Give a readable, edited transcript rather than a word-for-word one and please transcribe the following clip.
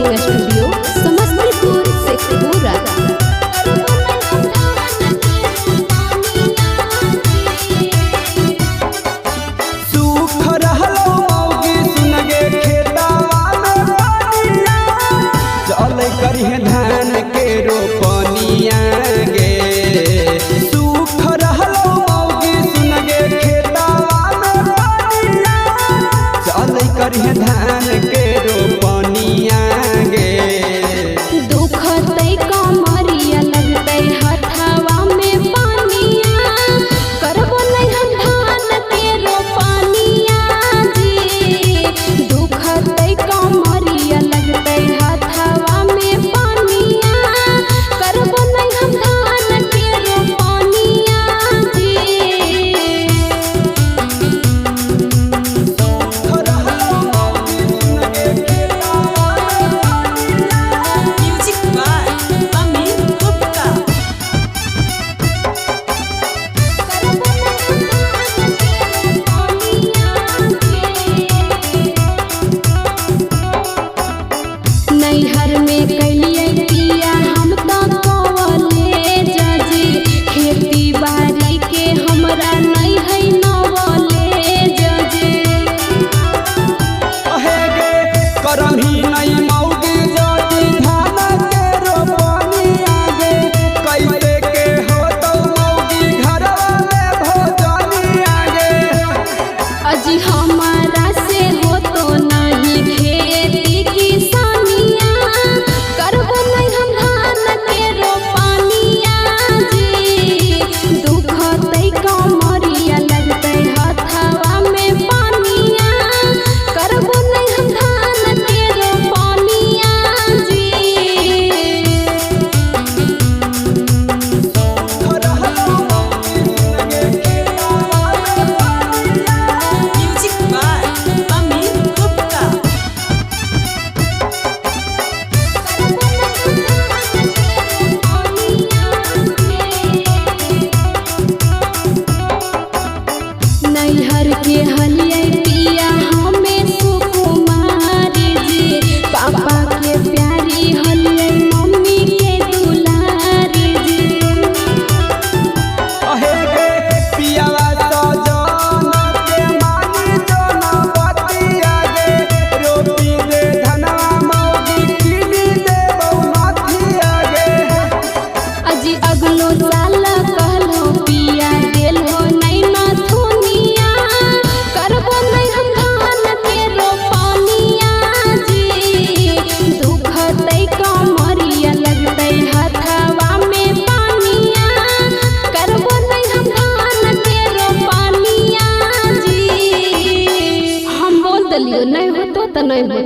Recording studio Samastipur Sheikhpura. करिए धान के रोपनिया गे सुख रहलो मौगी सुन गे खेतवा में पानिया चल करिए धान के रोपनिया गे दुख तई कमरिया लगतई हथवा में पानिया करबो नहीं हम धान के रोपनिया जी दुख तई कमरिया लगतई हथवा नैहर में कैलिए पिया हम तो कॉलेज जी खेती बाड़ी के हमरा नहीं है नॉलेज जी अहे गे करही नहीं मौगी जदी धान के रोपनिया गे कैसे के हो तो मौगी घरवा में भोजनिया गे अजी हमारा से हो तो नहीं खेती किसानिया करबो नहीं हम धान के रोपनिया जी दुख तई कमरिया लगतई हथवा में पानिया करबो नहीं हम धान के रोपनिया जी नैहर के हलिया पिया हमें सुकुमारी जी पापा के प्यारी हलिया मम्मी के दुलारी जी अहे गे पियावा सजन के मानी जन बतिया गे रोपी दे धनवा मौगी किनी दे बहुमतिया गे अजी अगलो साल कहलो पिया देल हो नहीं नथुनिया करबो नहीं हम धान के रोपनिया जी दुख तई कमरिया लगतई हथवा में पानिया करबो नहीं हम धान के रोपनिया जी हम बोल दलियो नहीं होतो त नहीं होतो।